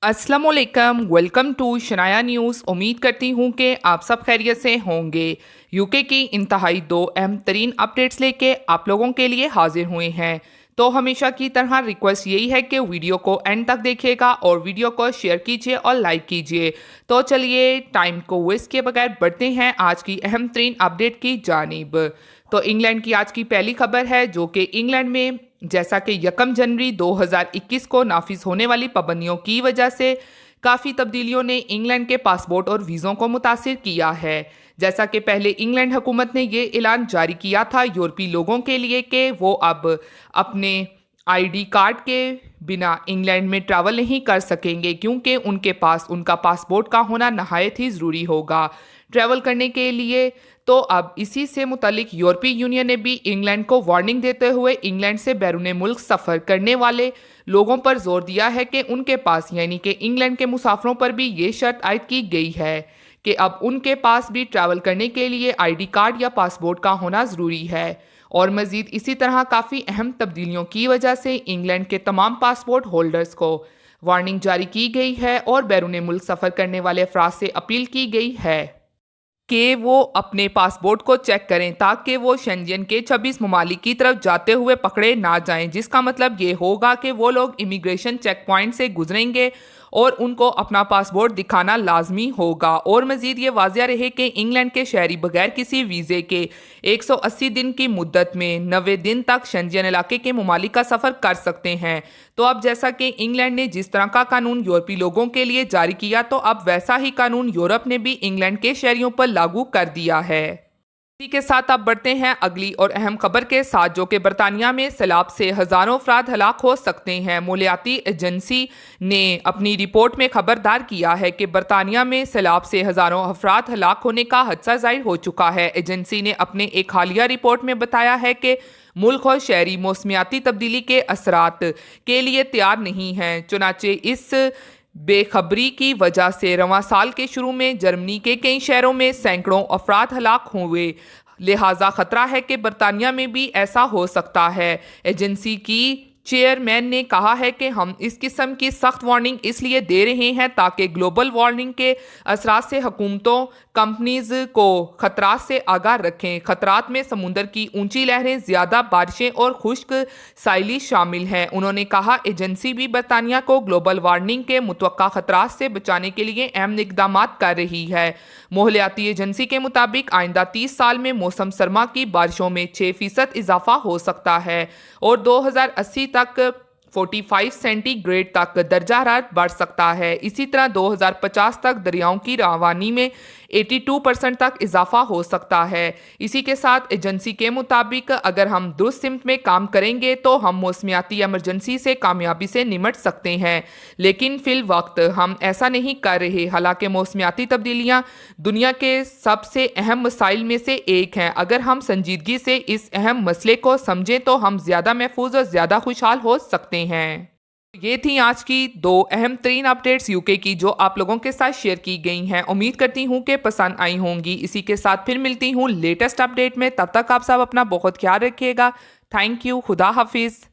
अस्सलामुअलैकुम, welcome to Shanaya news. उम्मीद करती हूँ कि आप सब खैरियत से होंगे। यूके की इंतहाई दो अहम तरीन अपडेट्स लेके आप लोगों के लिए हाजिर हुए हैं। तो हमेशा की तरह रिक्वेस्ट यही है कि वीडियो को एंड तक देखिएगा और वीडियो को शेयर कीजिए और लाइक कीजिए। तो चलिए टाइम को वेस्ट किए बगैर बढ़ते हैं आज की अहम तरीन अपडेट की जानिब। तो इंग्लैंड की आज की पहली खबर है जो कि इंग्लैंड में जैसा कि 1 जनवरी 2021 को नाफिज होने वाली पाबंदियों की वजह से काफ़ी तब्दीलियों ने इंग्लैंड के पासपोर्ट और वीज़ों को मुतासिर किया है। जैसा कि पहले इंग्लैंड हुकूमत ने ये ऐलान जारी किया था यूरोपीय लोगों के लिए कि वो अब अपने आईडी कार्ड के बिना इंग्लैंड में ट्रैवल नहीं कर सकेंगे क्योंकि उनके पास उनका पासपोर्ट का होना नहायत ही ज़रूरी होगा ट्रैवल करने के लिए। तो अब इसी से मुतालिक यूरोपीय यूनियन ने भी इंग्लैंड को वार्निंग देते हुए इंग्लैंड से बैरून मुल्क सफ़र करने वाले लोगों पर जोर दिया है कि उनके पास यानी कि इंग्लैंड के मुसाफिरों पर भी ये शर्त आयद की गई है कि अब उनके पास भी ट्रैवल करने के लिए आईडी कार्ड या पासपोर्ट का होना ज़रूरी है। और मज़ीद इसी तरह काफ़ी अहम तब्दीलियों की वजह से इंग्लैंड के तमाम पासपोर्ट होल्डर्स को वार्निंग जारी की गई है और बैरून मुल्क सफ़र करने वाले अफराद से अपील की गई है कि वो अपने पासपोर्ट को चेक करें ताकि वो शेंजन के 26 ममालिक की तरफ जाते हुए पकड़े ना जाएं, जिसका मतलब ये होगा कि वो लोग इमिग्रेशन चेक पॉइंट से गुजरेंगे और उनको अपना पासपोर्ट दिखाना लाजमी होगा। और मज़ीद ये वाजिया रहे कि इंग्लैंड के शहरी बगैर किसी वीज़े के 180 दिन की मुद्दत में 90 दिन तक शेंजन इलाके के ममालिक का सफ़र कर सकते हैं। तो अब जैसा कि इंग्लैंड ने जिस तरह का कानून यूरोपीय लोगों के लिए जारी किया तो अब वैसा ही कानून यूरोप ने भी इंग्लैंड के शहरियों पर लागू कर दिया है। इसी के साथ अब बढ़ते हैं अगली और अहम खबर के साथ जो कि बरतानिया में सैलाब से हज़ारों अफराद हलाक हो सकते हैं। मौलियाती एजेंसी ने अपनी रिपोर्ट में खबरदार किया है कि बरतानिया में सैलाब से हज़ारों अफराद हलाक होने का हादसा ज़ाहिर हो चुका है। एजेंसी ने अपने एक हालिया रिपोर्ट में बताया है कि मुल्क और शहरी मौसमियाती तब्दीली के असरात के लिए तैयार नहीं हैं। चुनाचे इस बेखबरी की वजह से रवां साल के शुरू में जर्मनी के कई शहरों में सैकड़ों अफराद हलाक हुए, लिहाजा खतरा है कि बरतानिया में भी ऐसा हो सकता है। एजेंसी की चेयरमैन ने कहा है कि हम इस किस्म की सख्त वार्निंग इसलिए दे रहे हैं ताकि ग्लोबल वार्मिंग के असरात से हुकूमतों कंपनीज को खतरात से आगाह रखें। खतरात में समुंदर की ऊंची लहरें, ज़्यादा बारिशें और खुश्क साइली शामिल हैं। उन्होंने कहा एजेंसी भी बरतानिया को ग्लोबल वार्मिंग के मुतवक्का खतरात से बचाने के लिए अहम इक़दाम कर रही है। माहौलियाती एजेंसी के मुताबिक आइंदा 30 साल में मौसम सरमा की बारिशों में 6% इजाफा हो सकता है और 2080 तक 45 सेंटीग्रेड तक दर्जा हरारत बढ़ सकता है। इसी तरह 2050 तक दरियाओं की रवानी में 82% तक इजाफा हो सकता है। इसी के साथ एजेंसी के मुताबिक अगर हम दुरुस्त सिमत में काम करेंगे तो हम मौसमियाती इमरजेंसी से कामयाबी से निमट सकते हैं, लेकिन फिल वक्त हम ऐसा नहीं कर रहे। हालांकि मौसमियाती तब्दीलियां दुनिया के सबसे अहम मसाइल में से एक हैं। अगर हम संजीदगी से इस अहम मसले को समझें तो हम ज़्यादा महफूज और ज़्यादा खुशहाल हो सकते हैं। ये थी आज की दो अहम तरीन अपडेट्स यूके की जो आप लोगों के साथ शेयर की गई हैं। उम्मीद करती हूँ कि पसंद आई होंगी। इसी के साथ फिर मिलती हूँ लेटेस्ट अपडेट में। तब तक आप सब अपना बहुत ख्याल रखिएगा। Thank you. खुदा हाफिज़।